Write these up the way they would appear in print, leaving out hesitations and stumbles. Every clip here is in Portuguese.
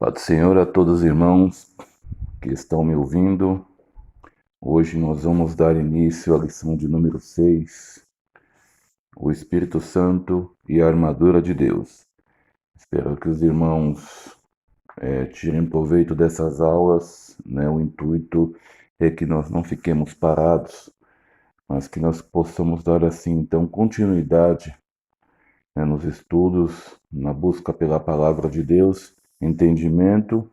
Paz do Senhor a todos os irmãos que estão me ouvindo. Hoje nós vamos dar início à lição de número 6, o Espírito Santo e a armadura de Deus. Espero que os irmãos tirem proveito dessas aulas, né? O intuito é que nós não fiquemos parados, mas que nós possamos dar assim então continuidade, né, nos estudos, na busca pela palavra de Deus, entendimento,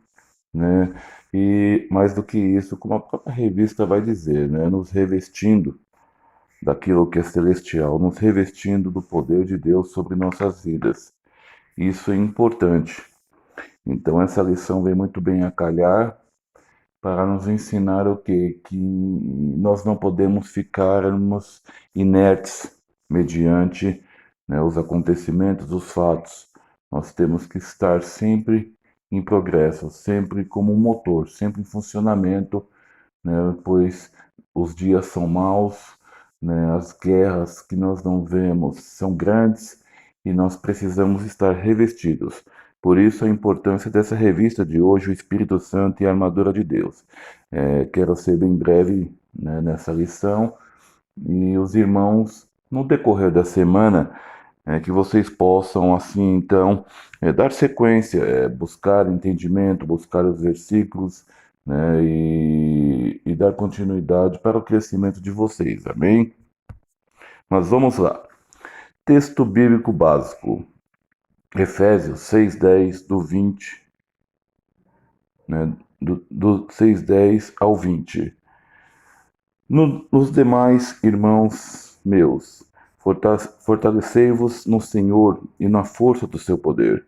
né? E mais do que isso, como a própria revista vai dizer, né? Nos revestindo daquilo que é celestial, nos revestindo do poder de Deus sobre nossas vidas. Isso é importante. Então essa lição vem muito bem a calhar para nos ensinar o quê? Que nós não podemos ficarmos inertes mediante, né, os acontecimentos, os fatos. Nós temos que estar sempre em progresso, sempre como um motor, sempre em funcionamento, né, pois os dias são maus, né, as guerras que nós não vemos são grandes e nós precisamos estar revestidos. Por isso a importância dessa revista de hoje, o Espírito Santo e a Armadura de Deus. Quero ser bem breve, né, nessa lição, e os irmãos, no decorrer da semana, que vocês possam, assim, então, dar sequência, buscar entendimento, buscar os versículos, né, e dar continuidade para o crescimento de vocês, amém? Mas vamos lá. Texto bíblico básico, Efésios 6:10, do 20, né, do 6:10 ao 20. Nos demais, irmãos meus, fortalecei-vos no Senhor e na força do seu poder.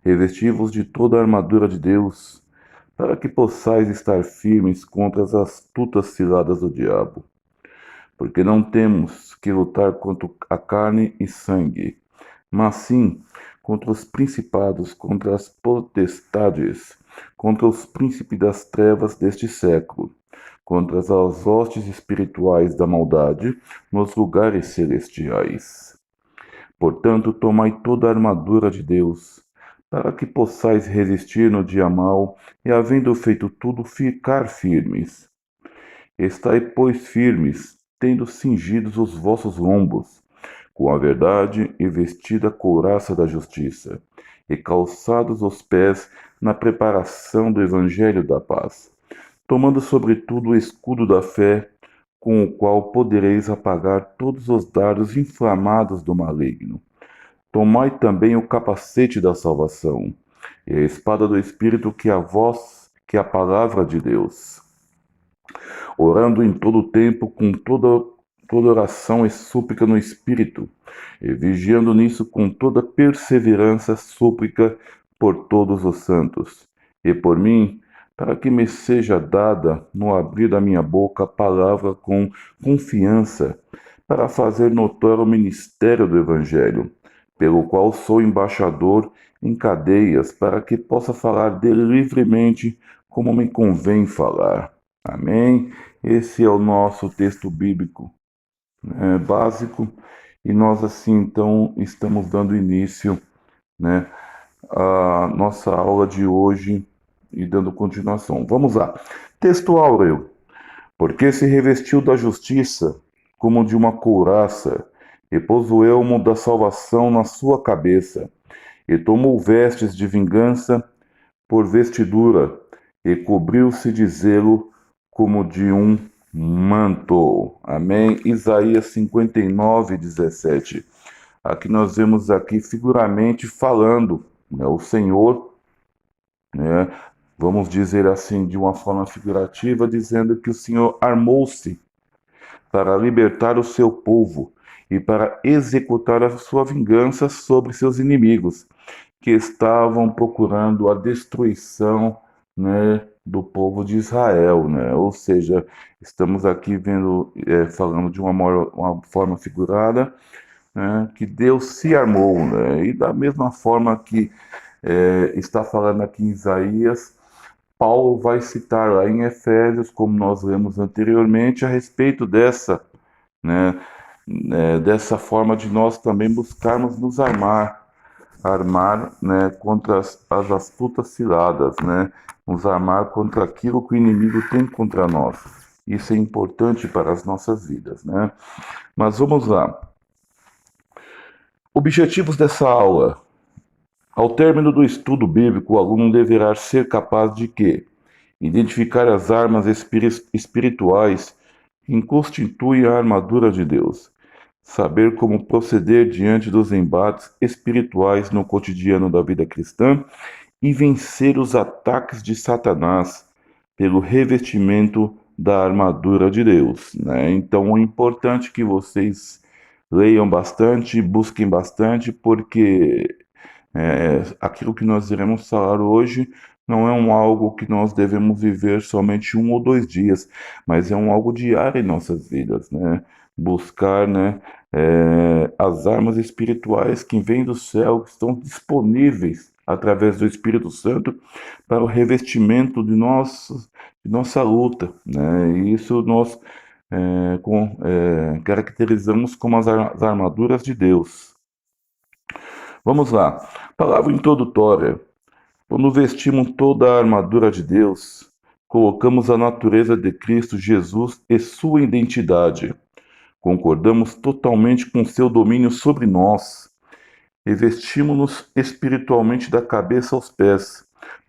Revesti-vos de toda a armadura de Deus, para que possais estar firmes contra as astutas ciladas do diabo. Porque não temos que lutar contra a carne e sangue, mas sim contra os principados, contra as potestades, contra os príncipes das trevas deste século, contra as hostes espirituais da maldade nos lugares celestiais. Portanto, tomai toda a armadura de Deus, para que possais resistir no dia mau e, havendo feito tudo, ficar firmes. Estai, pois, firmes, tendo cingidos os vossos lombos, com a verdade e vestida a couraça da justiça, e calçados os pés na preparação do evangelho da paz, tomando sobretudo o escudo da fé, com o qual podereis apagar todos os dardos inflamados do maligno. Tomai também o capacete da salvação, e a espada do Espírito, que é a voz, que é a palavra de Deus, orando em todo o tempo com toda oração e súplica no Espírito, e vigiando nisso com toda perseverança, súplica por todos os santos, e por mim, para que me seja dada, no abrir da minha boca, a palavra com confiança, para fazer notório o ministério do Evangelho, pelo qual sou embaixador em cadeias, para que possa falar dele livremente, como me convém falar. Amém? Esse é o nosso texto bíblico, né, básico, e nós assim então estamos dando início, né, à nossa aula de hoje e dando continuação. Vamos lá. Texto áureo. Porque se revestiu da justiça como de uma couraça, e pôs o elmo da salvação na sua cabeça, e tomou vestes de vingança por vestidura, e cobriu-se de zelo como de um manto. Amém? Isaías 59:17. Aqui nós vemos aqui figuramente falando, né, o Senhor, né, vamos dizer assim de uma forma figurativa, dizendo que o Senhor armou-se para libertar o seu povo e para executar a sua vingança sobre seus inimigos, que estavam procurando a destruição, né, do povo de Israel, né? Ou seja, estamos aqui vendo, falando de uma forma figurada, né, que Deus se armou, né? E da mesma forma que está falando aqui em Isaías, Paulo vai citar lá em Efésios, como nós lemos anteriormente, a respeito dessa, né, dessa forma de nós também buscarmos nos armar, armar, né, contra as astutas ciladas, né, nos armar contra aquilo que o inimigo tem contra nós. Isso é importante para as nossas vidas, né? Mas vamos lá. Objetivos dessa aula. Ao término do estudo bíblico, o aluno deverá ser capaz de quê? Identificar as armas espirituais que constituem a armadura de Deus. Saber como proceder diante dos embates espirituais no cotidiano da vida cristã e vencer os ataques de Satanás pelo revestimento da armadura de Deus, né? Então é importante que vocês leiam bastante, busquem bastante, porque aquilo que nós iremos falar hoje não é algo que nós devemos viver somente 1 ou 2 dias, mas é algo diário em nossas vidas, né? Buscar, né, as armas espirituais que vêm do céu, que estão disponíveis através do Espírito Santo para o revestimento de nossa luta, né? E isso nós caracterizamos como as armaduras de Deus. Vamos lá. Palavra introdutória. Quando vestimos toda a armadura de Deus, colocamos a natureza de Cristo Jesus e sua identidade. Concordamos totalmente com seu domínio sobre nós. Revestimos-nos espiritualmente da cabeça aos pés,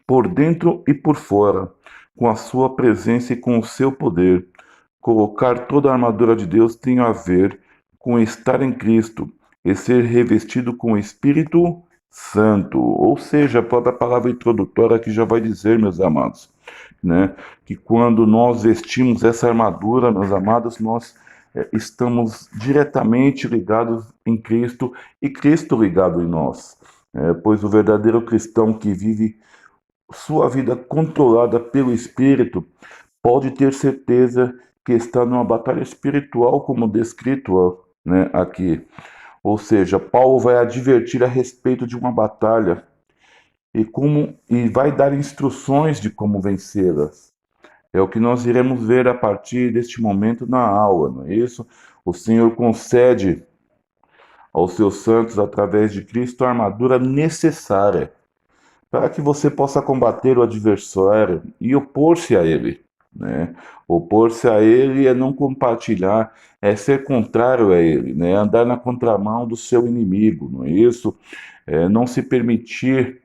por dentro e por fora, com a sua presença e com o seu poder. Colocar toda a armadura de Deus tem a ver com estar em Cristo e ser revestido com o Espírito Santo. Ou seja, a própria palavra introdutória que já vai dizer, meus amados, né, que quando nós vestimos essa armadura, meus amados, nós estamos diretamente ligados em Cristo e Cristo ligado em nós. Pois o verdadeiro cristão que vive sua vida controlada pelo Espírito pode ter certeza que está numa batalha espiritual, como descrito, né, aqui. Ou seja, Paulo vai advertir a respeito de uma batalha e vai dar instruções de como vencê-las. É o que nós iremos ver a partir deste momento na aula, não é isso? O Senhor concede aos seus santos, através de Cristo, a armadura necessária para que você possa combater o adversário e opor-se a ele, né? Opor-se a ele é não compartilhar, é ser contrário a ele, né? Andar na contramão do seu inimigo, não é isso? Não se permitir,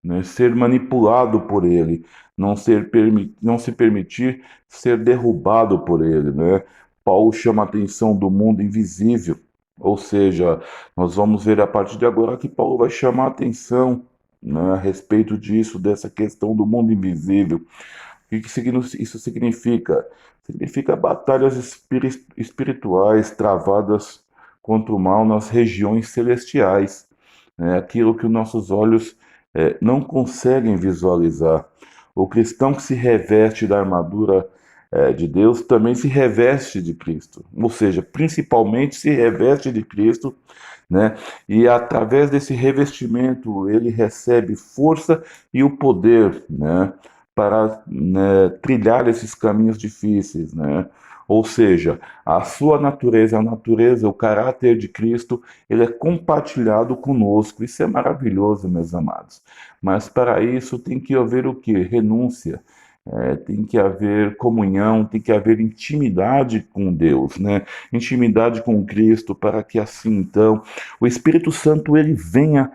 né, ser manipulado por ele, não se permitir ser derrubado por ele, né? Paulo chama a atenção do mundo invisível, ou seja, nós vamos ver a partir de agora que Paulo vai chamar a atenção, né, a respeito disso, dessa questão do mundo invisível. O que isso significa? Significa batalhas espirituais travadas contra o mal nas regiões celestiais, né? Aquilo que os nossos olhos não conseguem visualizar. O cristão que se reveste da armadura de Deus também se reveste de Cristo, ou seja, principalmente se reveste de Cristo, né? E através desse revestimento ele recebe força e o poder, né, para, né, trilhar esses caminhos difíceis, né? Ou seja, a sua natureza, a natureza, o caráter de Cristo, ele é compartilhado conosco. Isso é maravilhoso, meus amados. Mas para isso tem que haver o quê? Renúncia. Tem que haver comunhão, tem que haver intimidade com Deus, né? Intimidade com Cristo, para que assim então o Espírito Santo ele venha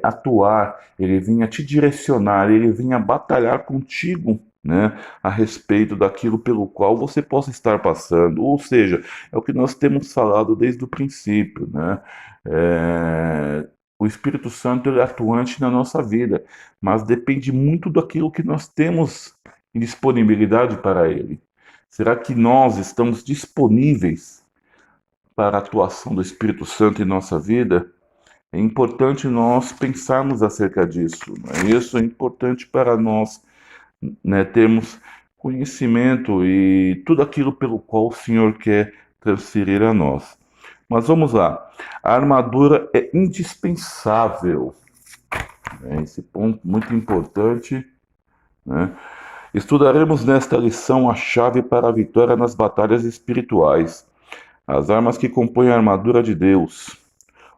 atuar, ele venha te direcionar, ele venha batalhar contigo, né, a respeito daquilo pelo qual você possa estar passando. Ou seja, é o que nós temos falado desde o princípio, né? O Espírito Santo ele é atuante na nossa vida, mas depende muito daquilo que nós temos em disponibilidade para ele. Será que nós estamos disponíveis para a atuação do Espírito Santo em nossa vida? É importante nós pensarmos acerca disso, não é isso? É importante para nós, né, termos conhecimento e tudo aquilo pelo qual o Senhor quer transferir a nós. Mas vamos lá. A armadura é indispensável. Esse ponto muito importante, né? Estudaremos nesta lição a chave para a vitória nas batalhas espirituais, as armas que compõem a armadura de Deus.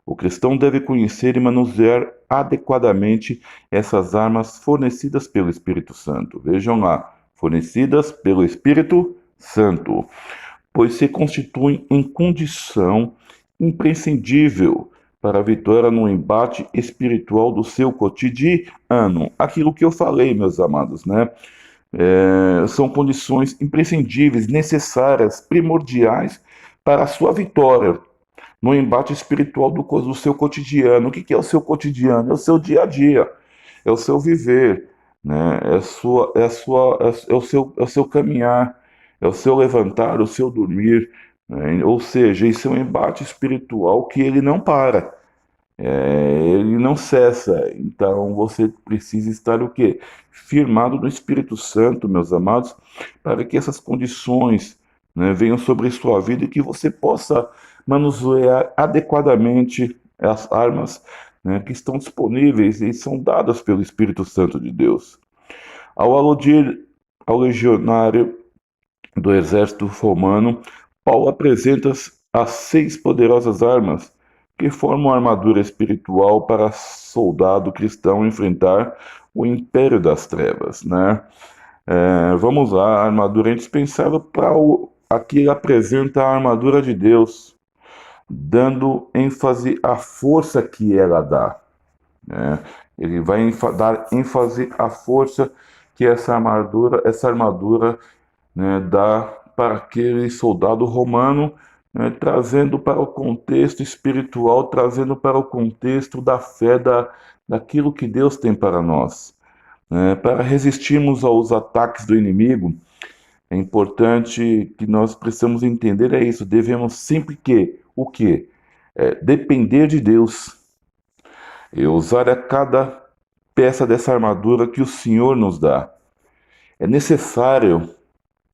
O cristão deve conhecer e manusear adequadamente essas armas fornecidas pelo Espírito Santo. Vejam lá, fornecidas pelo Espírito Santo, pois se constituem em condição imprescindível para a vitória no embate espiritual do seu cotidiano. Aquilo que eu falei, meus amados, né? São condições imprescindíveis, necessárias, primordiais para a sua vitória no embate espiritual do seu cotidiano. O que é o seu cotidiano? É o seu dia a dia, é o seu viver, né? É o seu caminhar, é o seu levantar, o seu dormir, né? Ou seja, isso é um embate espiritual que ele não para. Ele não cessa. Então você precisa estar o quê? Firmado no Espírito Santo, meus amados, para que essas condições, né, venham sobre sua vida e que você possa manusear adequadamente as armas, né, que estão disponíveis e são dadas pelo Espírito Santo de Deus. Ao aludir ao legionário do exército romano, Paulo apresenta as 6 poderosas armas que formam a armadura espiritual para soldado cristão enfrentar o império das trevas, né? Vamos lá, a armadura é indispensável para aqui ele apresenta a armadura de Deus, dando ênfase à força que ela dá, né? Ele vai dar ênfase à força que essa armadura, né, dá para aquele soldado romano, né, trazendo para o contexto espiritual, trazendo para o contexto da fé, daquilo que Deus tem para nós. Para resistirmos aos ataques do inimigo, é importante que nós precisamos entender isso. Devemos sempre o quê? Depender de Deus e usar a cada peça dessa armadura que o Senhor nos dá. É necessário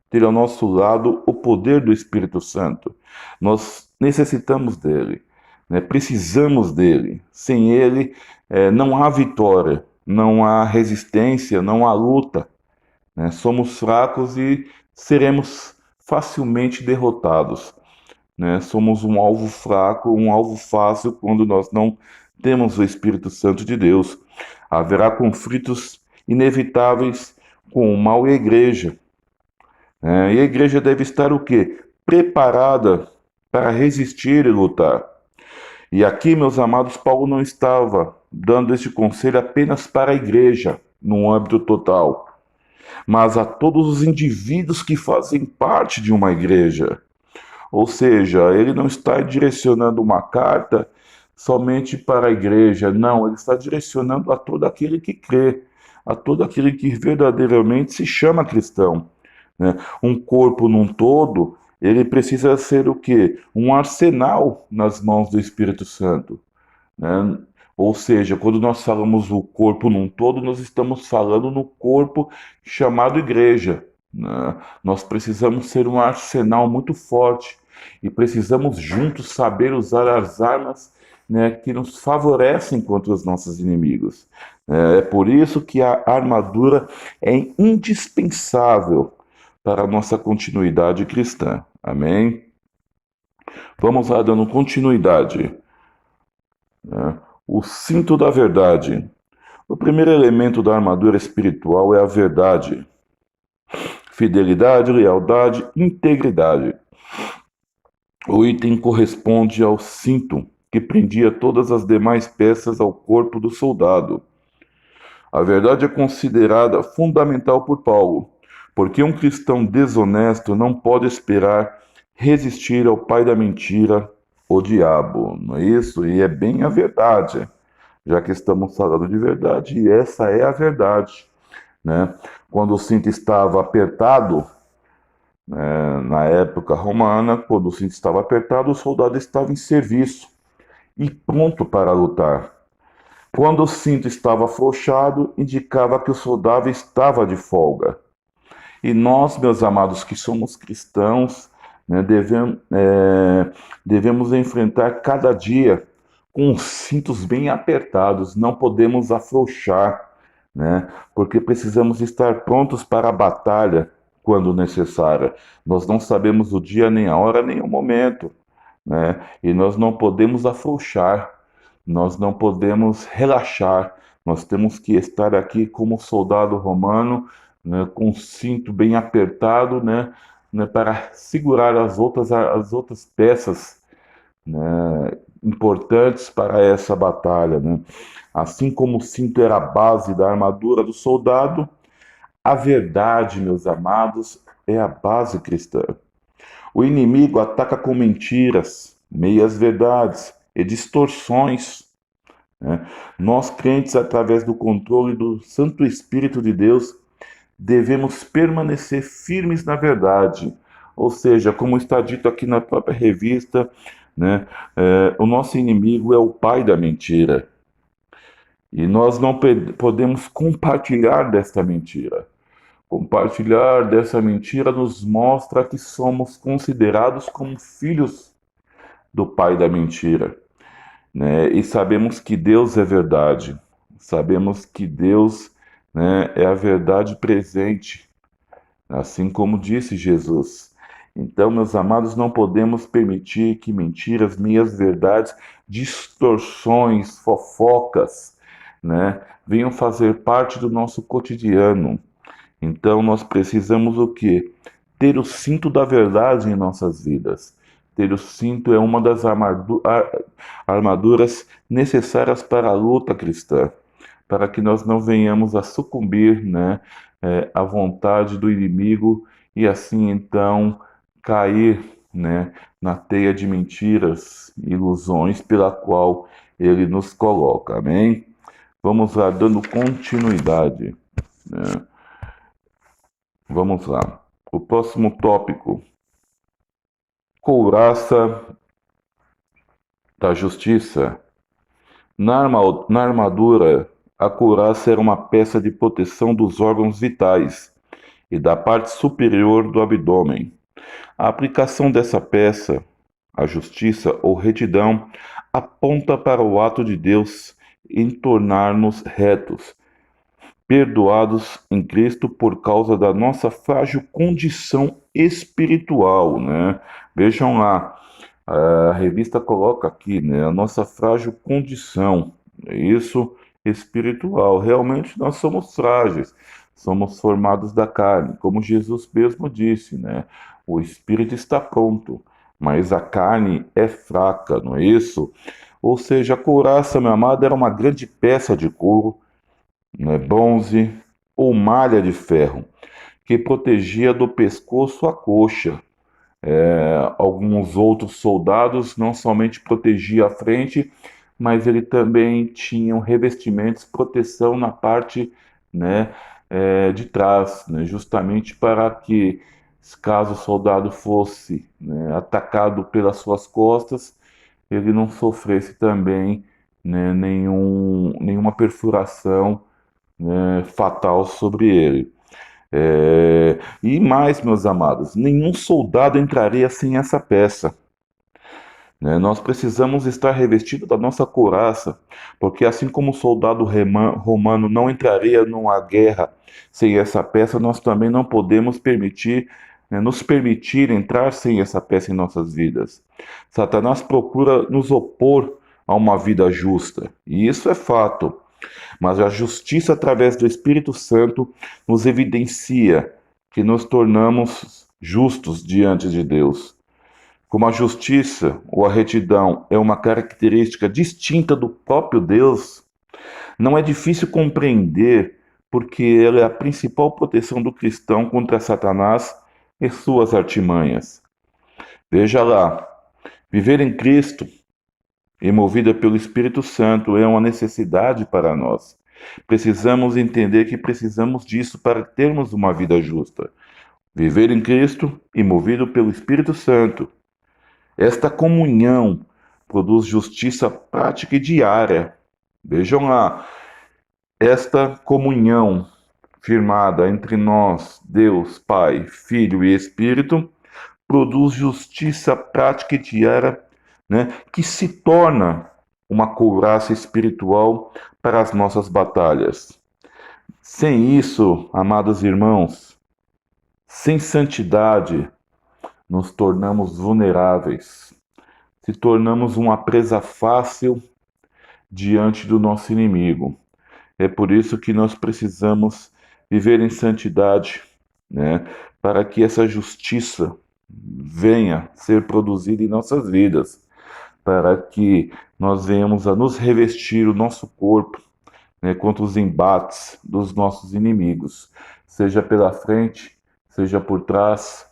ter ao nosso lado o poder do Espírito Santo. Nós necessitamos dele, né? Precisamos dele. Sem ele, não há vitória, não há resistência, não há luta, né? Somos fracos e seremos facilmente derrotados, né? Somos um alvo fraco, um alvo fácil quando nós não temos o Espírito Santo de Deus. Haverá conflitos inevitáveis com o mal e a igreja. E a igreja deve estar o quê? Preparada para resistir e lutar. E aqui, meus amados, Paulo não estava dando este conselho apenas para a igreja, num âmbito total, mas a todos os indivíduos que fazem parte de uma igreja. Ou seja, ele não está direcionando uma carta somente para a igreja, não, ele está direcionando a todo aquele que crê, a todo aquele que verdadeiramente se chama cristão, né? Um corpo num todo, ele precisa ser o quê? Um arsenal nas mãos do Espírito Santo, né? Ou seja, quando nós falamos o corpo num todo, nós estamos falando no corpo chamado igreja, né? Nós precisamos ser um arsenal muito forte e precisamos juntos saber usar as armas, né, que nos favorecem contra os nossos inimigos. É por isso que a armadura é indispensável para a nossa continuidade cristã. Amém? Vamos lá, dando continuidade. O cinto da verdade. O primeiro elemento da armadura espiritual é a verdade. Fidelidade, lealdade, integridade. O item corresponde ao cinto que prendia todas as demais peças ao corpo do soldado. A verdade é considerada fundamental por Paulo, porque um cristão desonesto não pode esperar resistir ao pai da mentira, o diabo, não é isso? E é bem a verdade, já que estamos falando de verdade, e essa é a verdade, né? Quando o cinto estava apertado, na época romana, quando o cinto estava apertado, o soldado estava em serviço e pronto para lutar. Quando o cinto estava afrouxado, indicava que o soldado estava de folga. E nós, meus amados, que somos cristãos, né, devemos enfrentar cada dia com os cintos bem apertados, não podemos afrouxar, né, porque precisamos estar prontos para a batalha quando necessária. Nós não sabemos o dia, nem a hora, nem o momento, né, e nós não podemos afrouxar, nós não podemos relaxar, nós temos que estar aqui como soldado romano, né, com o cinto bem apertado, né, para segurar as outras peças, né, importantes para essa batalha, né? Assim como o cinto era a base da armadura do soldado, a verdade, meus amados, é a base cristã. O inimigo ataca com mentiras, meias-verdades e distorções, né? Nós, crentes, através do controle do Santo Espírito de Deus, devemos permanecer firmes na verdade. Ou seja, como está dito aqui na própria revista, né, o nosso inimigo é o pai da mentira. E nós não podemos compartilhar desta mentira. Compartilhar dessa mentira nos mostra que somos considerados como filhos do pai da mentira, né? E sabemos que Deus é verdade. Sabemos que Deus, né, é a verdade presente, assim como disse Jesus. Então, meus amados, não podemos permitir que mentiras, meias-verdades, distorções, fofocas, né, venham fazer parte do nosso cotidiano. Então, nós precisamos o quê? Ter o cinto da verdade em nossas vidas. Ter o cinto é uma das armaduras necessárias para a luta cristã, para que nós não venhamos a sucumbir, né, à vontade do inimigo e assim então cair, né, na teia de mentiras, ilusões pela qual ele nos coloca. Amém? Vamos lá, dando continuidade, né? Vamos lá. O próximo tópico: couraça da justiça. Na armadura, a couraça era uma peça de proteção dos órgãos vitais e da parte superior do abdômen. A aplicação dessa peça, a justiça ou retidão, aponta para o ato de Deus em tornar-nos retos, perdoados em Cristo por causa da nossa frágil condição espiritual, né? Vejam lá, a revista coloca aqui, né, a nossa frágil condição, isso espiritual. Realmente nós somos frágeis, somos formados da carne, como Jesus mesmo disse, né? O espírito está pronto, mas a carne é fraca, não é isso? Ou seja, a couraça, meu amado, era uma grande peça de couro, né, bronze ou malha de ferro, que protegia do pescoço à coxa. Alguns outros soldados não somente protegia a frente, mas ele também tinha revestimentos, proteção na parte, né, de trás, né, justamente para que, caso o soldado fosse, né, atacado pelas suas costas, ele não sofresse também, né, nenhuma perfuração, né, fatal sobre ele. E mais, meus amados, nenhum soldado entraria sem essa peça, né? Nós precisamos estar revestidos da nossa couraça, porque assim como o soldado romano não entraria numa guerra sem essa peça, nós também não podemos permitir, né, nos permitir entrar sem essa peça em nossas vidas. Satanás procura nos opor a uma vida justa, e isso é fato. Mas a justiça através do Espírito Santo nos evidencia que nos tornamos justos diante de Deus. Como a justiça ou a retidão é uma característica distinta do próprio Deus, não é difícil compreender porque ela é a principal proteção do cristão contra Satanás e suas artimanhas. Veja lá, viver em Cristo e movida pelo Espírito Santo é uma necessidade para nós. Precisamos entender que precisamos disso para termos uma vida justa. Viver em Cristo e movido pelo Espírito Santo. Esta comunhão produz justiça prática e diária. Vejam lá, esta comunhão firmada entre nós, Deus, Pai, Filho e Espírito, produz justiça prática e diária, né, que se torna uma couraça espiritual para as nossas batalhas. Sem isso, amados irmãos, sem santidade, nos tornamos vulneráveis, se tornamos uma presa fácil, diante do nosso inimigo. É por isso que nós precisamos viver em santidade, né? Para que essa justiça venha ser produzida em nossas vidas, para que nós venhamos a nos revestir o nosso corpo, né, contra os embates dos nossos inimigos, seja pela frente, seja por trás,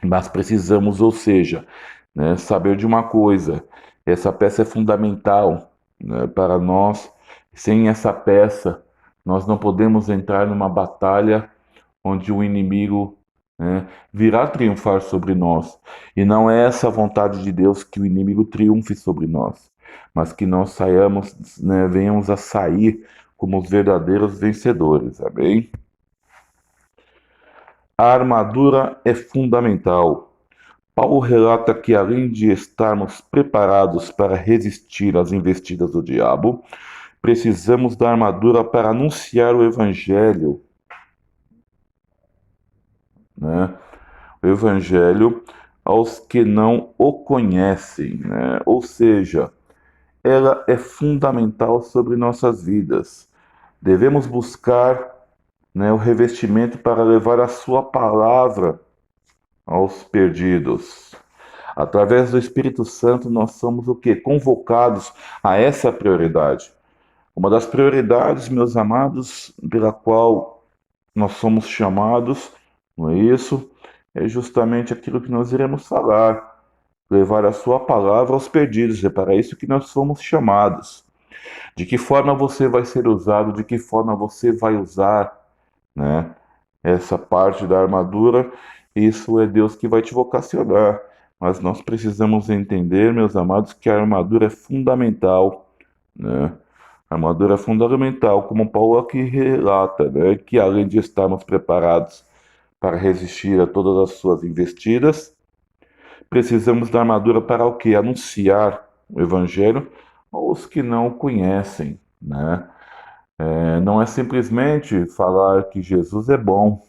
mas precisamos, ou seja, né, saber de uma coisa: essa peça é fundamental, né, para nós. Sem essa peça, nós não podemos entrar numa batalha onde o inimigo, né, virá triunfar sobre nós. E não é essa a vontade de Deus que o inimigo triunfe sobre nós, mas que nós saiamos, né, venhamos a sair como os verdadeiros vencedores. Amém? A armadura é fundamental. Paulo relata que, além de estarmos preparados para resistir às investidas do diabo, precisamos da armadura para anunciar o Evangelho, né? O Evangelho aos que não o conhecem, né? Ou seja, ela é fundamental sobre nossas vidas. Devemos buscar, né, o revestimento para levar a sua palavra aos perdidos. Através do Espírito Santo, nós somos o quê? Convocados a essa prioridade. Uma das prioridades, meus amados, pela qual nós somos chamados, não é isso? É justamente aquilo que nós iremos falar, levar a sua palavra aos perdidos. É para isso que nós somos chamados. De que forma você vai ser usado, de que forma você vai usar, né, essa parte da armadura, isso é Deus que vai te vocacionar. Mas nós precisamos entender, meus amados, que a armadura é fundamental, né? A armadura é fundamental, como Paulo aqui relata, né? Que além de estarmos preparados para resistir a todas as suas investidas, precisamos da armadura para o quê? Anunciar o Evangelho aos que não o conhecem, né? Não é simplesmente falar que Jesus é bom,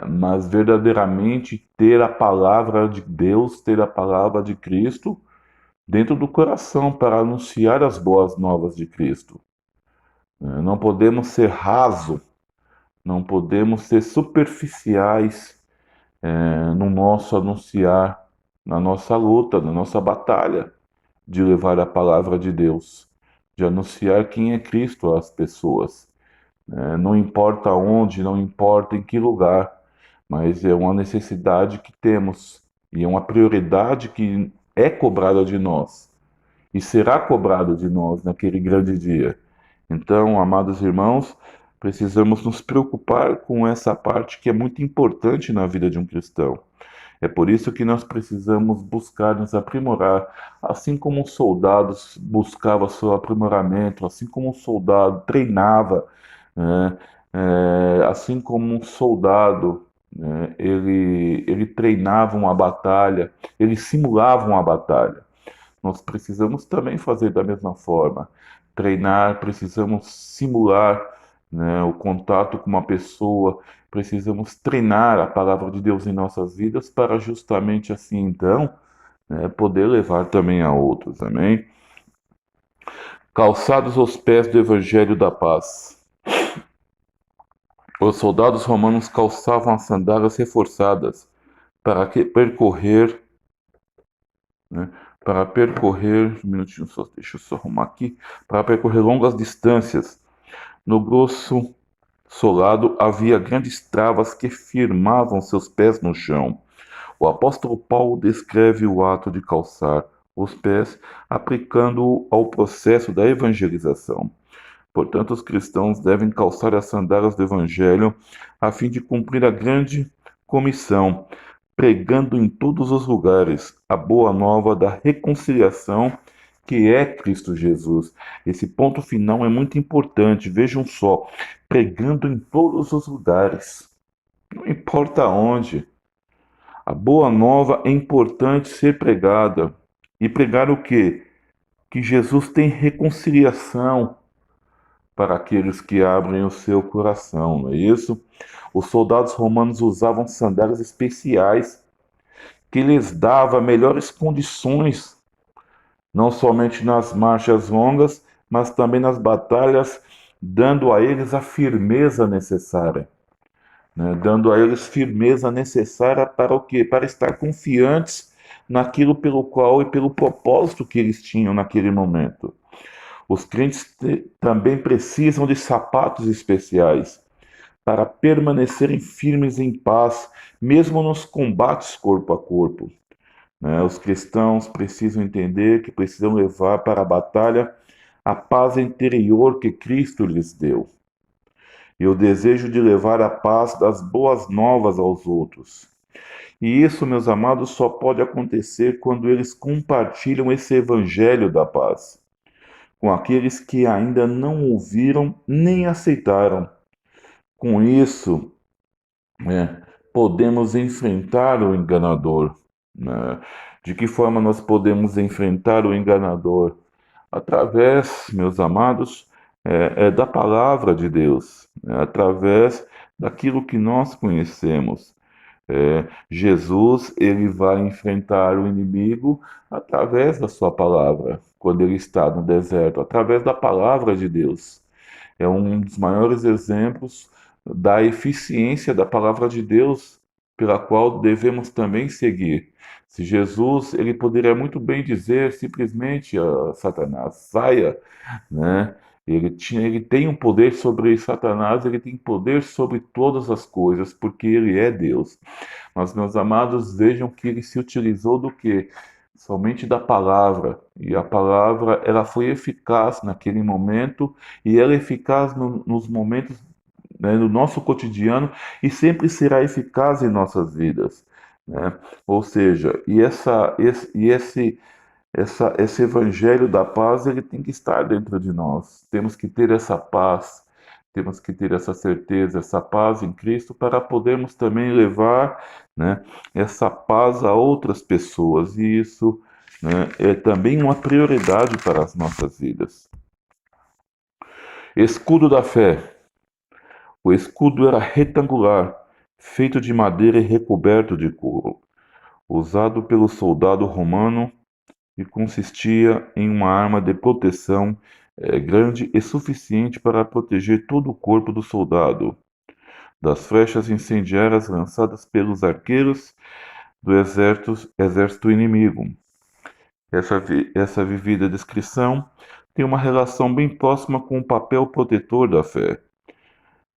mas verdadeiramente ter a palavra de Deus, ter a palavra de Cristo dentro do coração para anunciar as boas novas de Cristo. Não podemos ser raso, não podemos ser superficiais no nosso anunciar, na nossa luta, na nossa batalha de levar a palavra de Deus, de anunciar quem é Cristo às pessoas. Não importa onde, não importa em que lugar, mas é uma necessidade que temos e é uma prioridade que é cobrada de nós e será cobrada de nós naquele grande dia. Então, amados irmãos, precisamos nos preocupar com essa parte que é muito importante na vida de um cristão. É por isso que nós precisamos buscar nos aprimorar, assim como um soldado buscava seu aprimoramento, assim como um soldado treinava, né? Assim como um soldado, né, ele treinava uma batalha, ele simulava uma batalha. Nós precisamos também fazer da mesma forma. Treinar, precisamos simular, né, o contato com uma pessoa, precisamos treinar a palavra de Deus em nossas vidas para justamente assim, então, né, poder levar também a outros. Amém? Calçados aos pés do Evangelho da Paz. Os soldados romanos calçavam as sandálias reforçadas para percorrer, né, um minutinho só, deixa eu só arrumar aqui, para percorrer longas distâncias. No grosso solado havia grandes travas que firmavam seus pés no chão. O apóstolo Paulo descreve o ato de calçar os pés, aplicando-o ao processo da evangelização. Portanto, os cristãos devem calçar as sandálias do evangelho a fim de cumprir a grande comissão, pregando em todos os lugares a boa nova da reconciliação que é Cristo Jesus. Esse ponto final é muito importante. Vejam só, pregando em todos os lugares, não importa onde. A boa nova é importante ser pregada. E pregar o quê? Que Jesus tem reconciliação para aqueles que abrem o seu coração, não é isso? Os soldados romanos usavam sandálias especiais que lhes dava melhores condições, não somente nas marchas longas, mas também nas batalhas, dando a eles a firmeza necessária, né? Dando a eles firmeza necessária para o quê? Para estar confiantes naquilo pelo qual e pelo propósito que eles tinham naquele momento. Os crentes também precisam de sapatos especiais para permanecerem firmes em paz, mesmo nos combates corpo a corpo, né? Os cristãos precisam entender que precisam levar para a batalha a paz interior que Cristo lhes deu e o desejo de levar a paz das boas novas aos outros. E isso, meus amados, só pode acontecer quando eles compartilham esse evangelho da paz com aqueles que ainda não ouviram nem aceitaram. Com isso, né, podemos enfrentar o enganador, né? De que forma nós podemos enfrentar o enganador? Através, meus amados, da palavra de Deus, né? Através daquilo que nós conhecemos. Jesus, ele vai enfrentar o inimigo através da sua palavra, quando ele está no deserto, através da palavra de Deus. É um dos maiores exemplos da eficiência da palavra de Deus, pela qual devemos também seguir. Se Jesus, ele poderia muito bem dizer simplesmente a Satanás, saia, né? Ele tem um poder sobre Satanás, ele tem poder sobre todas as coisas, porque ele é Deus. Mas, meus amados, vejam que ele se utilizou do que? Somente da palavra. E a palavra, ela foi eficaz naquele momento, e ela é eficaz nos momentos, né, no nosso cotidiano, e sempre será eficaz em nossas vidas, né? Ou seja, esse evangelho da paz, ele tem que estar dentro de nós. Temos que ter essa paz, temos que ter essa certeza, essa paz em Cristo para podermos também levar, né, essa paz a outras pessoas. E isso, né, é também uma prioridade para as nossas vidas. Escudo da fé. O escudo era retangular, feito de madeira e recoberto de couro, usado pelo soldado romano e consistia em uma arma de proteção grande e suficiente para proteger todo o corpo do soldado das flechas incendiárias lançadas pelos arqueiros do exército inimigo. Essa vivida descrição tem uma relação bem próxima com o papel protetor da fé.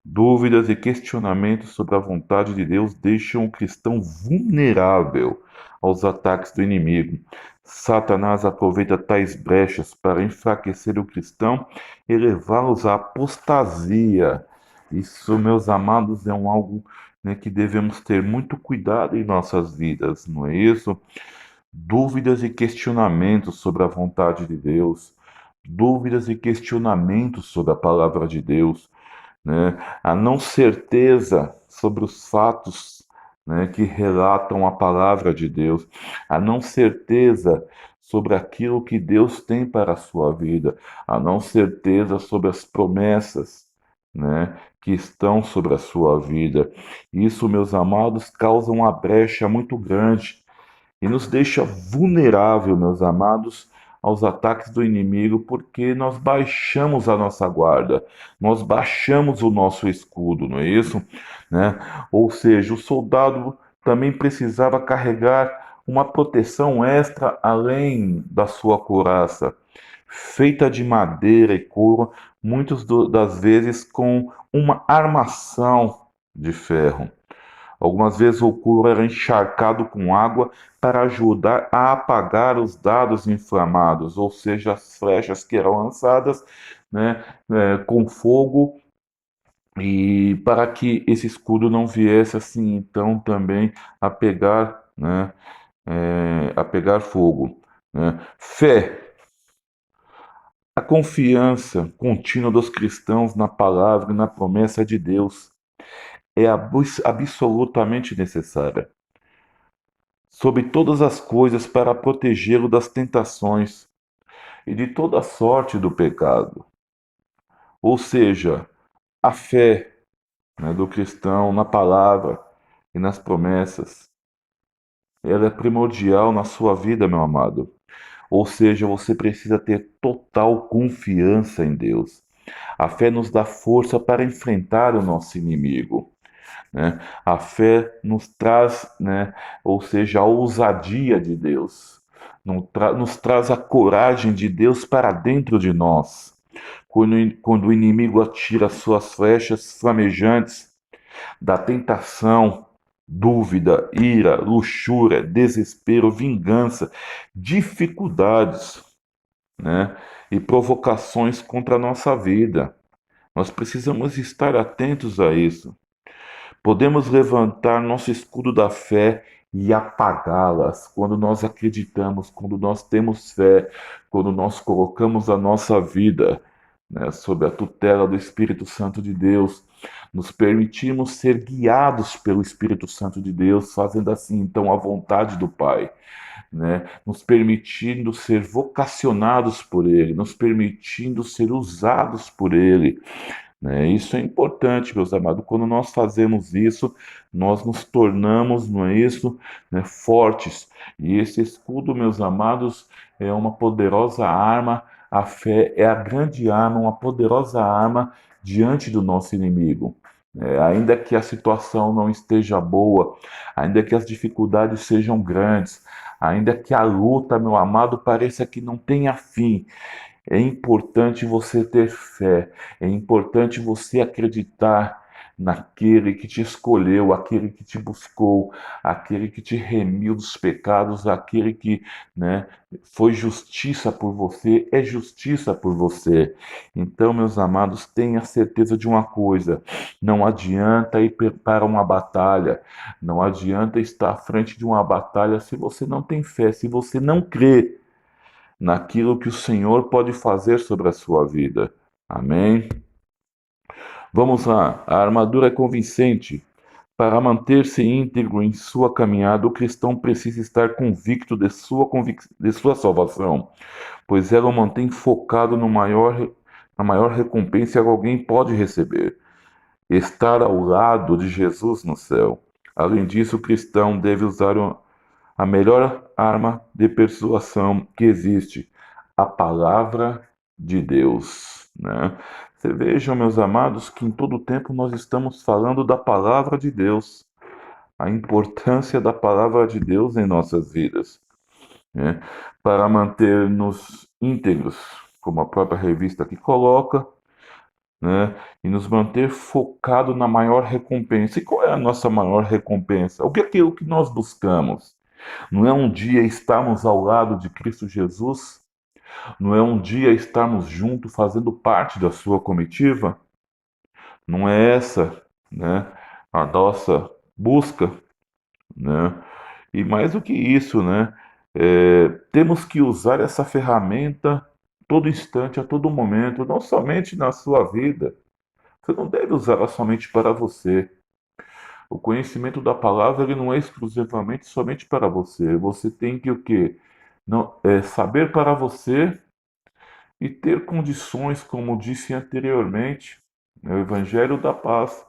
Dúvidas e questionamentos sobre a vontade de Deus deixam o cristão vulnerável aos ataques do inimigo. Satanás aproveita tais brechas para enfraquecer o cristão e levá-los à apostasia. Isso, meus amados, é algo, né, que devemos ter muito cuidado em nossas vidas, não é isso? Dúvidas e questionamentos sobre a vontade de Deus, dúvidas e questionamentos sobre a palavra de Deus, né? A não certeza sobre os fatos, né, que relatam a palavra de Deus, a não certeza sobre aquilo que Deus tem para a sua vida, a não certeza sobre as promessas, né, que estão sobre a sua vida. Isso, meus amados, causa uma brecha muito grande e nos deixa vulnerável, meus amados, aos ataques do inimigo, porque nós baixamos a nossa guarda, nós baixamos o nosso escudo, não é isso? Né? Ou seja, o soldado também precisava carregar uma proteção extra além da sua couraça, feita de madeira e couro, das vezes com uma armação de ferro. Algumas vezes o couro era encharcado com água para ajudar a apagar os dados inflamados, ou seja, as flechas que eram lançadas, né, com fogo, e para que esse escudo não viesse assim então também a pegar, né, a pegar fogo, né? Fé, a confiança contínua dos cristãos na palavra e na promessa de Deus é absolutamente necessária sobre todas as coisas para protegê-lo das tentações e de toda sorte do pecado. Ou seja, a fé, né, do cristão na palavra e nas promessas, ela é primordial na sua vida, meu amado. Ou seja, você precisa ter total confiança em Deus. A fé nos dá força para enfrentar o nosso inimigo, né? A fé nos traz, né, ou seja, a ousadia de Deus, nos traz a coragem de Deus para dentro de nós. Quando o inimigo atira suas flechas flamejantes da tentação, dúvida, ira, luxúria, desespero, vingança, dificuldades, né, e provocações contra a nossa vida. Nós precisamos estar atentos a isso. Podemos levantar nosso escudo da fé e apagá-las quando nós acreditamos, quando nós temos fé, quando nós colocamos a nossa vida, né, sob a tutela do Espírito Santo de Deus, nos permitimos ser guiados pelo Espírito Santo de Deus, fazendo assim então a vontade do Pai, né, nos permitindo ser vocacionados por Ele, nos permitindo ser usados por Ele, né? Isso é importante, meus amados. Quando nós fazemos isso, nós nos tornamos, não é isso, né, fortes. E esse escudo, meus amados, é uma poderosa arma. A fé é a grande arma, uma poderosa arma diante do nosso inimigo. Ainda que a situação não esteja boa, ainda que as dificuldades sejam grandes, ainda que a luta, meu amado, pareça que não tenha fim, é importante você ter fé, é importante você acreditar naquele que te escolheu, aquele que te buscou, aquele que te remiu dos pecados, aquele que, né, foi justiça por você, é justiça por você. Então, meus amados, tenha certeza de uma coisa: não adianta ir para uma batalha, não adianta estar à frente de uma batalha se você não tem fé, se você não crê naquilo que o Senhor pode fazer sobre a sua vida. Amém? Vamos lá. A armadura é convincente. Para manter-se íntegro em sua caminhada, o cristão precisa estar convicto de sua salvação, pois ela o mantém focado na maior recompensa que alguém pode receber: estar ao lado de Jesus no céu. Além disso, o cristão deve usar a melhor arma de persuasão que existe, a palavra de Deus, né? Você vejam, meus amados, que em todo tempo nós estamos falando da palavra de Deus, a importância da palavra de Deus em nossas vidas, né? Para manter-nos íntegros, como a própria revista aqui coloca, né? E nos manter focado na maior recompensa. E qual é a nossa maior recompensa? O que é aquilo que nós buscamos? Não é um dia estarmos ao lado de Cristo Jesus? Não é um dia estarmos juntos fazendo parte da sua comitiva? Não é essa, né, a nossa busca, né? E mais do que isso, né, temos que usar essa ferramenta todo instante, a todo momento, não somente na sua vida. Você não deve usá-la somente para você. O conhecimento da palavra ele não é exclusivamente somente para você. Você tem que o quê? Não, saber para você e ter condições, como disse anteriormente, né, o Evangelho da Paz.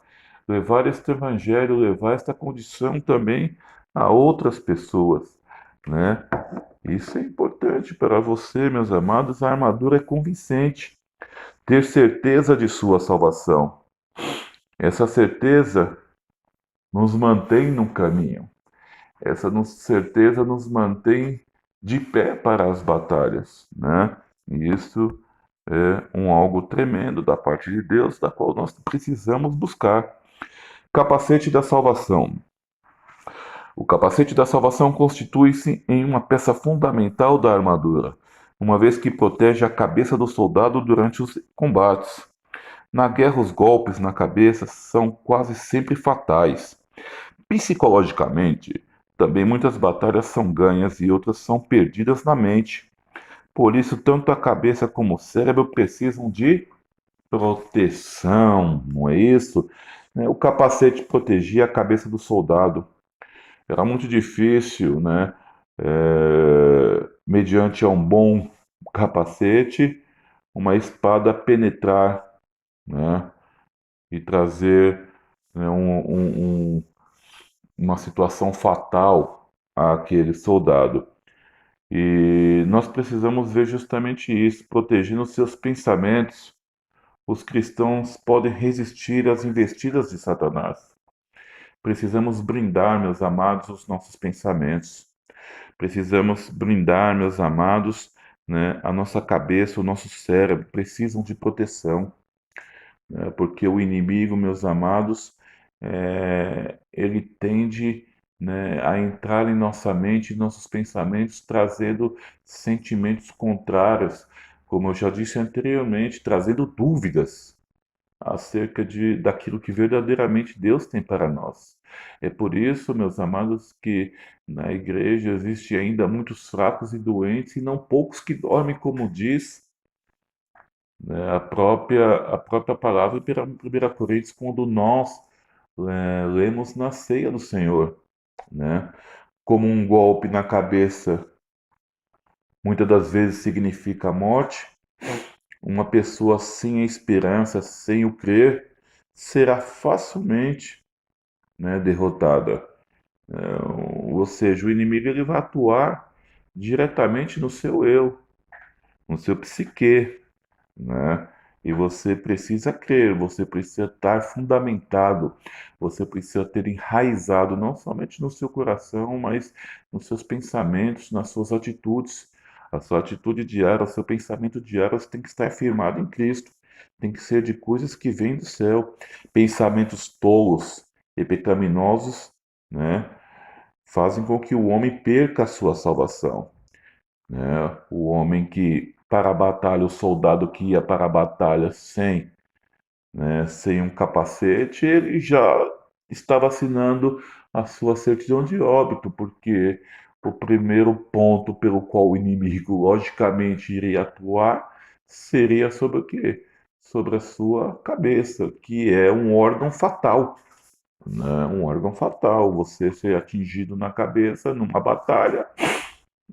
Levar este Evangelho, levar esta condição também a outras pessoas, né? Isso é importante para você, meus amados. A armadura é convincente. Ter certeza de sua salvação. Essa certeza nos mantém no caminho. Certeza nos mantém de pé para as batalhas, né? E isso é algo tremendo da parte de Deus, da qual nós precisamos buscar. Capacete da salvação. O capacete da salvação constitui-se em uma peça fundamental da armadura, uma vez que protege a cabeça do soldado durante os combates. Na guerra, os golpes na cabeça são quase sempre fatais. Psicologicamente, também muitas batalhas são ganhas e outras são perdidas na mente. Por isso, tanto a cabeça como o cérebro precisam de proteção, não é isso? O capacete protegia a cabeça do soldado. Era muito difícil, né? Mediante um bom capacete, uma espada penetrar, né? E trazer, né, uma situação fatal àquele soldado. E nós precisamos ver justamente isso, protegendo os seus pensamentos. Os cristãos podem resistir às investidas de Satanás. Precisamos brindar, meus amados, os nossos pensamentos. Precisamos brindar, meus amados, né, a nossa cabeça, o nosso cérebro precisam de proteção, né, porque o inimigo, meus amados, ele tende, né, a entrar em nossa mente, em nossos pensamentos, trazendo sentimentos contrários, como eu já disse anteriormente, trazendo dúvidas acerca daquilo que verdadeiramente Deus tem para nós. É por isso, meus amados, que na igreja existe ainda muitos fracos e doentes e não poucos que dormem, como diz, né, a própria palavra em 1 Coríntios, quando nós lemos na ceia do Senhor, né? Como um golpe na cabeça muitas das vezes significa a morte, uma pessoa sem a esperança, sem o crer, será facilmente, né, derrotada. Ou seja, o inimigo ele vai atuar diretamente no seu eu, no seu psique, né? E você precisa crer, você precisa estar fundamentado, você precisa ter enraizado não somente no seu coração, mas nos seus pensamentos, nas suas atitudes. A sua atitude diária, o seu pensamento diário tem que estar firmado em Cristo, tem que ser de coisas que vêm do céu. Pensamentos tolos e pecaminosos, né, fazem com que o homem perca a sua salvação, né? O homem que para a batalha, o soldado que ia para a batalha sem, né, sem um capacete, ele já estava assinando a sua certidão de óbito, porque o primeiro ponto pelo qual o inimigo logicamente iria atuar seria sobre o quê? Sobre a sua cabeça, que é um órgão fatal, né? Um órgão fatal. Você ser atingido na cabeça numa batalha,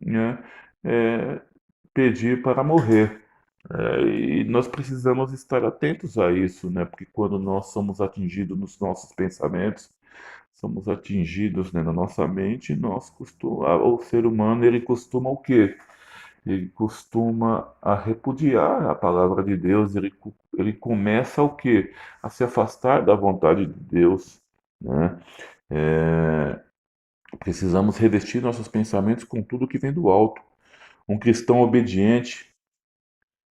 né? É, pedir para morrer. E nós precisamos estar atentos a isso, né? Porque quando nós somos atingidos nos nossos pensamentos, somos atingidos, né, na nossa mente, o ser humano ele costuma o quê? Ele costuma a repudiar a palavra de Deus, ele começa o quê? A se afastar da vontade de Deus, né? É, precisamos revestir nossos pensamentos com tudo que vem do alto. Um cristão obediente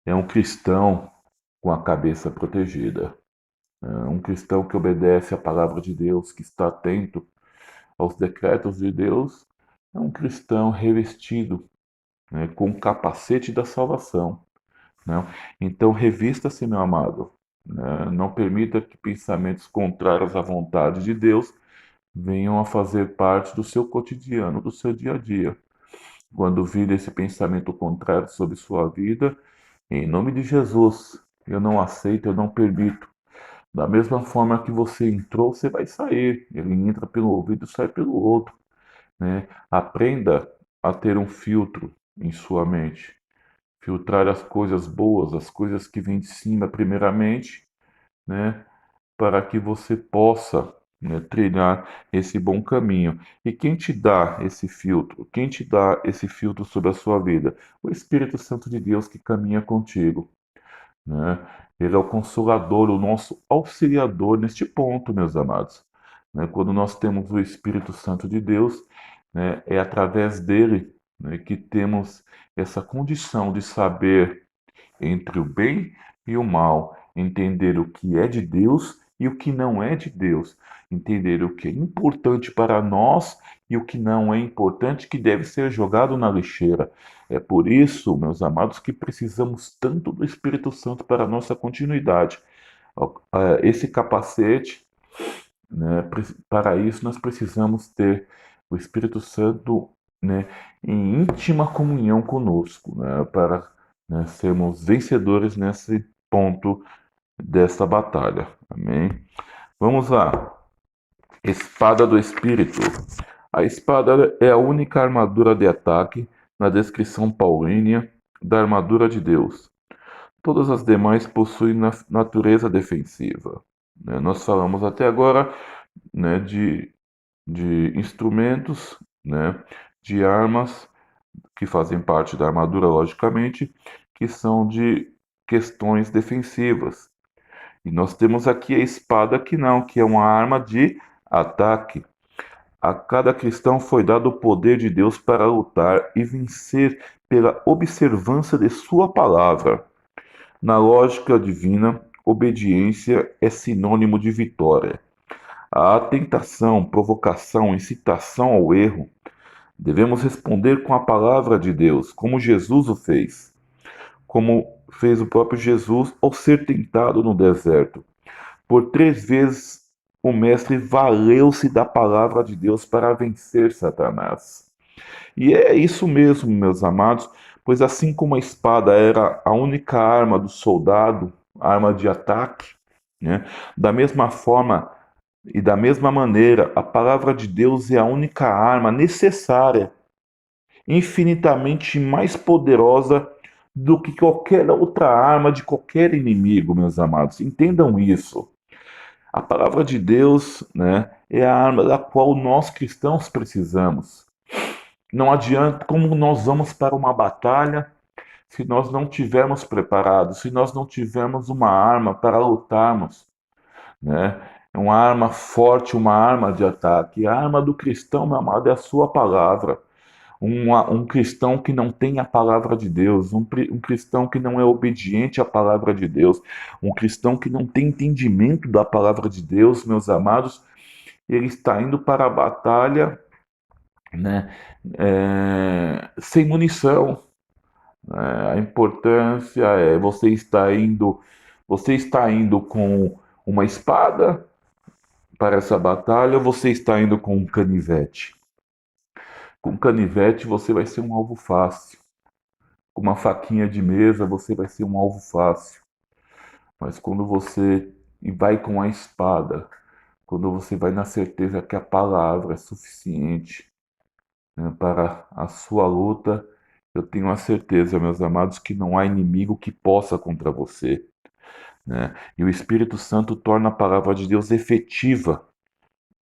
é um cristão com a cabeça protegida. Um cristão que obedece à palavra de Deus, que está atento aos decretos de Deus, é um cristão revestido, né, com o capacete da salvação, né? Então, revista-se, meu amado. Né? Não permita que pensamentos contrários à vontade de Deus venham a fazer parte do seu cotidiano, do seu dia a dia. Quando vir esse pensamento contrário sobre sua vida, em nome de Jesus, eu não aceito, eu não permito. Da mesma forma que você entrou, você vai sair. Ele entra pelo ouvido e sai pelo outro, né? Aprenda a ter um filtro em sua mente. Filtrar as coisas boas, as coisas que vêm de cima primeiramente, né? Para que você possa, né, trilhar esse bom caminho. E quem te dá esse filtro? Quem te dá esse filtro sobre a sua vida? O Espírito Santo de Deus que caminha contigo, né? Ele é o consolador, o nosso auxiliador neste ponto, meus amados. Né? Quando nós temos o Espírito Santo de Deus, né, é através dele, né, que temos essa condição de saber entre o bem e o mal, entender o que é de Deus e o que não é de Deus, entender o que é importante para nós e o que não é importante, que deve ser jogado na lixeira. É por isso, meus amados, que precisamos tanto do Espírito Santo para a nossa continuidade. Esse capacete, né, para isso nós precisamos ter o Espírito Santo, né, em íntima comunhão conosco, né, para, né, sermos vencedores nesse ponto dessa batalha. Amém? Vamos lá. Espada do Espírito. A espada é a única armadura de ataque na descrição paulínea da armadura de Deus. Todas as demais possuem natureza defensiva. Né? Nós falamos até agora, né, de instrumentos, né, de armas que fazem parte da armadura, logicamente, que são de questões defensivas. E nós temos aqui a espada que não, que é uma arma de ataque. A cada cristão foi dado o poder de Deus para lutar e vencer pela observância de sua palavra. Na lógica divina, obediência é sinônimo de vitória. A tentação, provocação, incitação ao erro, devemos responder com a palavra de Deus, como Jesus o fez, como fez o próprio Jesus ao ser tentado no deserto. Por 3 vezes o mestre valeu-se da palavra de Deus para vencer Satanás. E é isso mesmo, meus amados, pois assim como a espada era a única arma do soldado, arma de ataque, né? Da mesma forma e da mesma maneira, a palavra de Deus é a única arma necessária, infinitamente mais poderosa do que qualquer outra arma de qualquer inimigo, meus amados. Entendam isso. A palavra de Deus, né, é a arma da qual nós cristãos precisamos. Não adianta, como nós vamos para uma batalha se nós não tivermos preparados, se nós não tivermos uma arma para lutarmos, né? Uma arma forte, uma arma de ataque. A arma do cristão, meu amado, é a sua palavra. Um cristão que não tem a palavra de Deus, um cristão que não é obediente à palavra de Deus, um cristão que não tem entendimento da palavra de Deus, meus amados, ele está indo para a batalha, né, sem munição. A importância é você está indo com uma espada para essa batalha ou você está indo com um canivete? Com canivete você vai ser um alvo fácil. Com uma faquinha de mesa você vai ser um alvo fácil. Mas quando você vai com a espada, quando você vai na certeza que a palavra é suficiente, né, para a sua luta, eu tenho a certeza, meus amados, que não há inimigo que possa contra você, né? E o Espírito Santo torna a palavra de Deus efetiva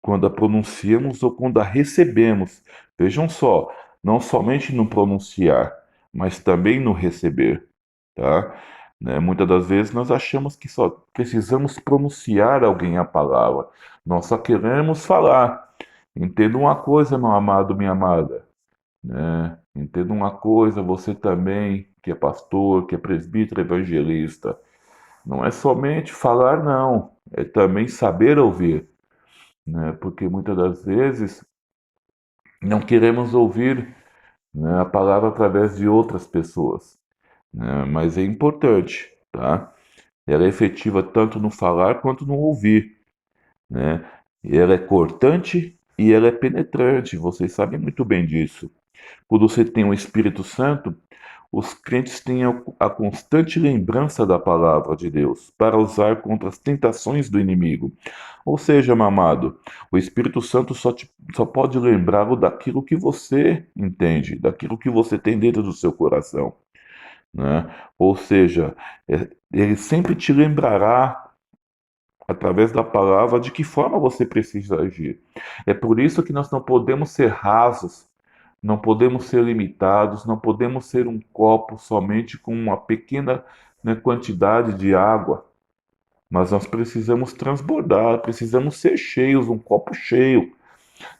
quando a pronunciamos ou quando a recebemos. Vejam só, não somente no pronunciar, mas também no receber, tá? Né? Muitas das vezes nós achamos que só precisamos pronunciar alguém a palavra, nós só queremos falar. Entenda uma coisa, meu amado, minha amada, né? Entenda uma coisa, você também, que é pastor, que é presbítero, evangelista, não é somente falar, não, é também saber ouvir, né? Porque muitas das vezes não queremos ouvir, né, a palavra através de outras pessoas, né? Mas é importante, tá? Ela é efetiva tanto no falar quanto no ouvir, né? E ela é cortante e ela é penetrante, vocês sabem muito bem disso. Quando você tem o Espírito Santo, os crentes têm a constante lembrança da palavra de Deus para usar contra as tentações do inimigo. Ou seja, meu amado, o Espírito Santo só pode lembrá-lo daquilo que você entende, daquilo que você tem dentro do seu coração, né? Ou seja, ele sempre te lembrará através da palavra de que forma você precisa agir. É por isso que nós não podemos ser rasos, não podemos ser limitados, não podemos ser um copo somente com uma pequena, né, quantidade de água, mas nós precisamos transbordar, precisamos ser cheios, um copo cheio.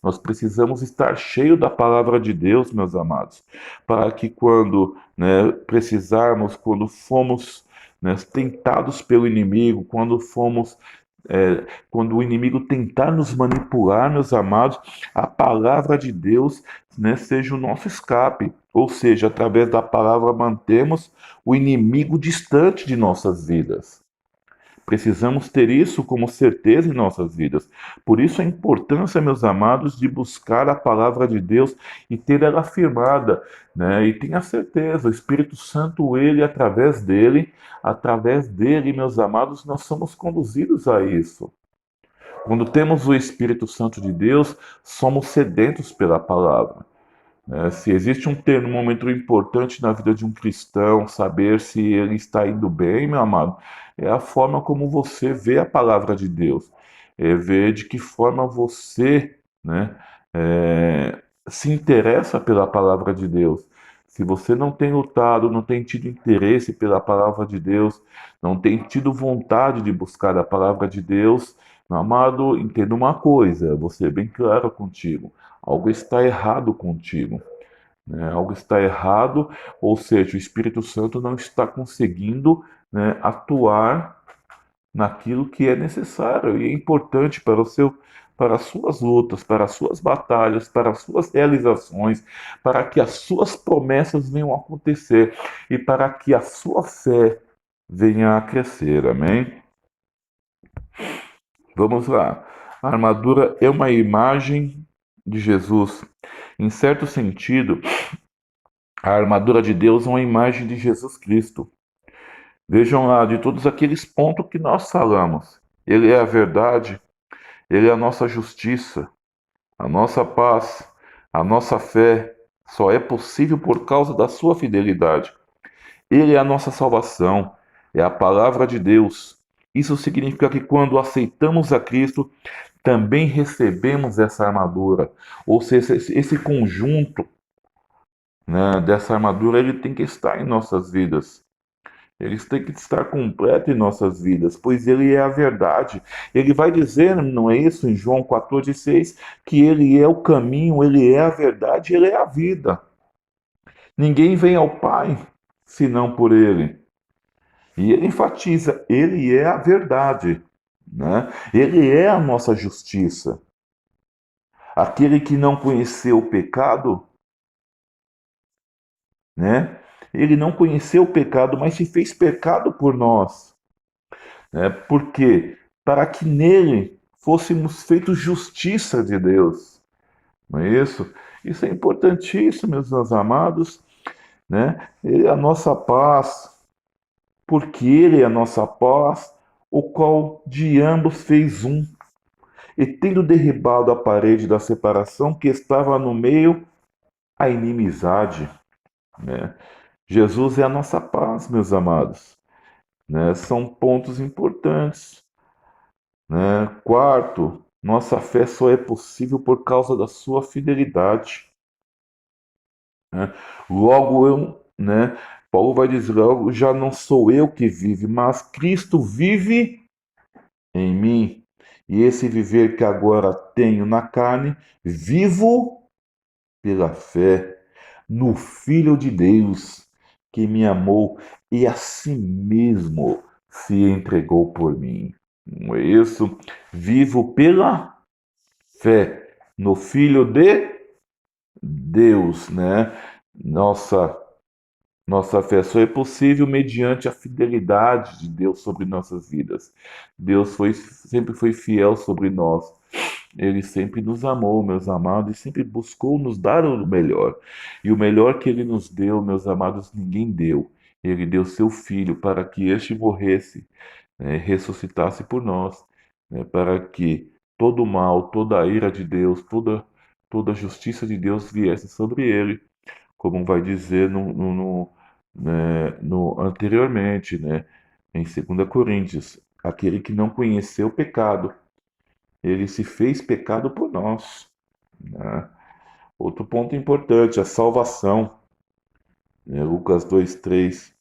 Nós precisamos estar cheio da palavra de Deus, meus amados, para que quando, né, precisarmos, quando fomos, né, tentados pelo inimigo, quando o inimigo tentar nos manipular, meus amados, a palavra de Deus, né, seja o nosso escape. Ou seja, através da palavra mantemos o inimigo distante de nossas vidas. Precisamos ter isso como certeza em nossas vidas. Por isso a importância, meus amados, de buscar a palavra de Deus e ter ela afirmada, né? E tenha certeza, o Espírito Santo, ele, através dele, meus amados, nós somos conduzidos a isso. Quando temos o Espírito Santo de Deus, somos sedentos pela palavra. Se existe um termômetro importante na vida de um cristão, saber se ele está indo bem, meu amado, é a forma como você vê a palavra de Deus. É ver de que forma você, né, se interessa pela palavra de Deus. Se você não tem lutado, não tem tido interesse pela palavra de Deus, não tem tido vontade de buscar a palavra de Deus, meu amado, entenda uma coisa, vou ser bem claro contigo. Algo está errado contigo, né? Algo está errado, ou seja, o Espírito Santo não está conseguindo, né, atuar naquilo que é necessário e é importante para o seu, para as suas lutas, para as suas batalhas, para as suas realizações, para que as suas promessas venham a acontecer e para que a sua fé venha a crescer. Amém? Vamos lá. A armadura é uma imagem de Jesus. Em certo sentido, a armadura de Deus é uma imagem de Jesus Cristo. Vejam lá, de todos aqueles pontos que nós falamos, Ele é a verdade, Ele é a nossa justiça, a nossa paz, a nossa fé. Só é possível por causa da sua fidelidade. Ele é a nossa salvação, é a palavra de Deus. Isso significa que quando aceitamos a Cristo, também recebemos essa armadura. Ou seja, esse conjunto, né, dessa armadura, ele tem que estar em nossas vidas. Eles têm que estar completo em nossas vidas, pois Ele é a verdade. Ele vai dizer, não é isso, em João 14,6, que Ele é o caminho, Ele é a verdade, Ele é a vida. Ninguém vem ao Pai senão por Ele. E Ele enfatiza, Ele é a verdade, né? Ele é a nossa justiça. Aquele que não conheceu o pecado, né? Ele não conheceu o pecado, mas se fez pecado por nós. Né? Por quê? Para que nele fôssemos feitos justiça de Deus. Não é isso? Isso é importantíssimo, meus amados. Né? Ele é a nossa paz, porque Ele é a nossa paz, o qual de ambos fez um. E tendo derribado a parede da separação que estava no meio, a inimizade. Né? Jesus é a nossa paz, meus amados. Né? São pontos importantes. Né? Quarto, nossa fé só é possível por causa da sua fidelidade. Né? Logo eu, né? Paulo vai dizer, logo já não sou eu que vive, mas Cristo vive em mim. E esse viver que agora tenho na carne, vivo pela fé no Filho de Deus, que me amou e a si mesmo se entregou por mim. Não é isso? Vivo pela fé no Filho de Deus, né? Nossa, nossa fé só é possível mediante a fidelidade de Deus sobre nossas vidas. Deus sempre foi fiel sobre nós. Ele sempre nos amou, meus amados, e sempre buscou nos dar o melhor. E o melhor que ele nos deu, meus amados, ninguém deu. Ele deu seu filho para que este morresse, né, ressuscitasse por nós, né, para que todo o mal, toda a ira de Deus, toda a justiça de Deus viesse sobre ele, como vai dizer anteriormente, né, em 2 Coríntios, aquele que não conheceu o pecado, ele se fez pecado por nós. Né? Outro ponto importante, a salvação. Né? Lucas 2,3.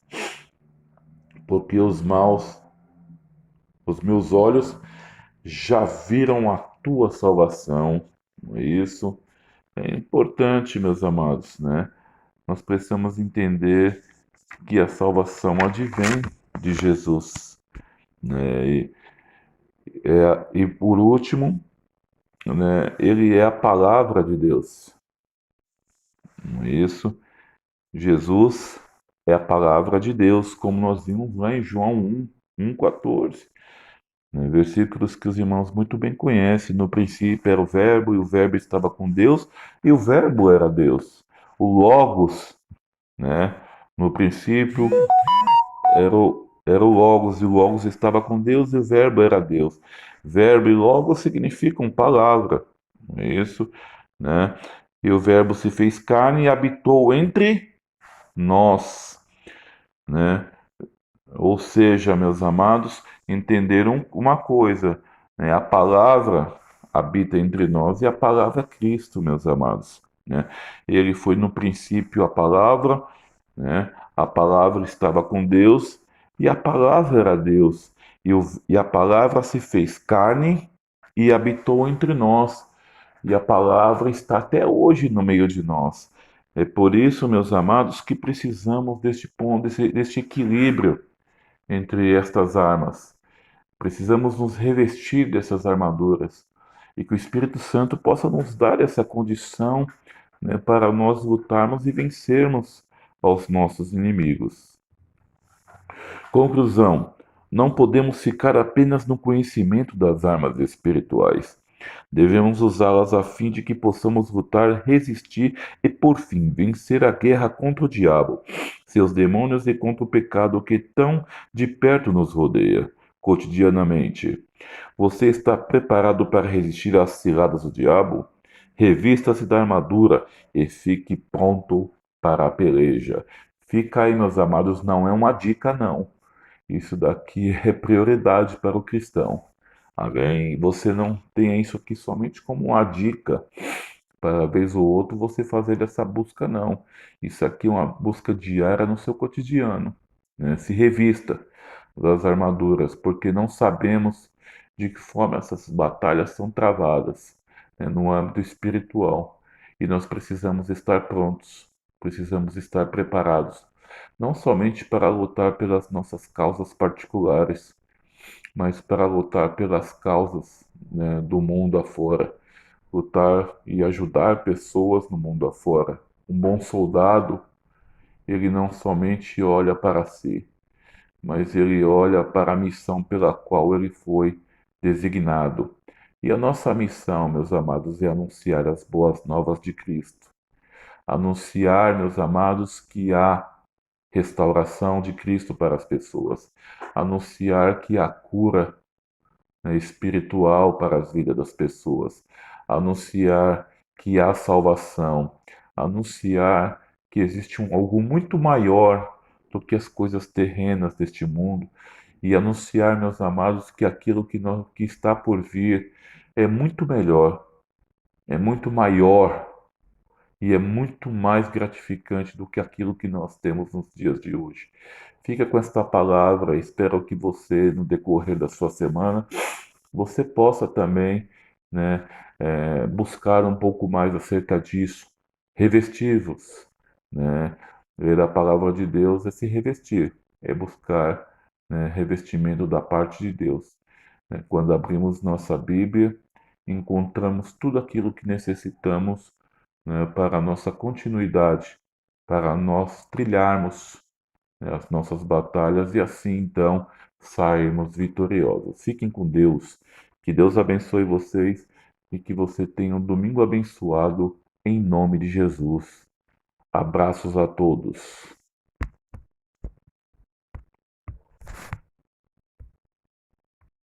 Porque os meus olhos já viram a tua salvação. Não é isso? É importante, meus amados, né? Nós precisamos entender que a salvação advém de Jesus, né? E por último, né, ele é a palavra de Deus. Não é isso? Jesus é a palavra de Deus, como nós vimos lá em João 1:14. Né? Versículos que os irmãos muito bem conhecem. No princípio era o Verbo, e o Verbo estava com Deus, e o Verbo era Deus. O Logos, né? No princípio era o Logos, e o Logos estava com Deus, e o Verbo era Deus. Verbo e Logos significam palavra, não é isso? Né? E o Verbo se fez carne e habitou entre nós, né? Ou seja, meus amados, entenderam uma coisa, né? A palavra habita entre nós e a palavra é Cristo, meus amados. né? Ele foi no princípio a palavra, né? A palavra estava com Deus e a palavra era Deus. E a palavra se fez carne e habitou entre nós. E a palavra está até hoje no meio de nós. É por isso, meus amados, que precisamos deste ponto, deste equilíbrio entre estas armas. Precisamos nos revestir dessas armaduras e que o Espírito Santo possa nos dar essa condição, né, para nós lutarmos e vencermos aos nossos inimigos. Conclusão: não podemos ficar apenas no conhecimento das armas espirituais. Devemos usá-las a fim de que possamos lutar, resistir e, por fim, vencer a guerra contra o diabo, seus demônios e contra o pecado que tão de perto nos rodeia cotidianamente. Você está preparado para resistir às ciladas do diabo? Revista-se da armadura e fique pronto para a peleja. Fica aí, meus amados, não é uma dica, não. Isso daqui é prioridade para o cristão. Além, você não tenha isso aqui somente como uma dica para vez ou outra você fazer essa busca, não. Isso aqui é uma busca diária no seu cotidiano, né? Se revista das armaduras, porque não sabemos de que forma essas batalhas são travadas, né, no âmbito espiritual. E nós precisamos estar prontos, precisamos estar preparados, não somente para lutar pelas nossas causas particulares, mas para lutar pelas causas, né, do mundo afora, lutar e ajudar pessoas no mundo afora. Um bom soldado, ele não somente olha para si, mas ele olha para a missão pela qual ele foi designado. E a nossa missão, meus amados, é anunciar as boas novas de Cristo. Anunciar, meus amados, que há restauração de Cristo para as pessoas. Anunciar que há cura, né, espiritual para as vidas das pessoas. Anunciar que há salvação. Anunciar que existe algo muito maior do que as coisas terrenas deste mundo. E anunciar, meus amados, que aquilo que está por vir é muito melhor, é muito maior e é muito mais gratificante do que aquilo que nós temos nos dias de hoje. Fica com esta palavra, espero que você, no decorrer da sua semana, você possa também, né, buscar um pouco mais acerca disso, revestir-vos, né? Ler a palavra de Deus é se revestir, é buscar, né, revestimento da parte de Deus, né? Quando abrimos nossa Bíblia, encontramos tudo aquilo que necessitamos, né, para a nossa continuidade, para nós trilharmos, né, as nossas batalhas e assim então sairmos vitoriosos. Fiquem com Deus, que Deus abençoe vocês e que você tenha um domingo abençoado em nome de Jesus. Abraços a todos.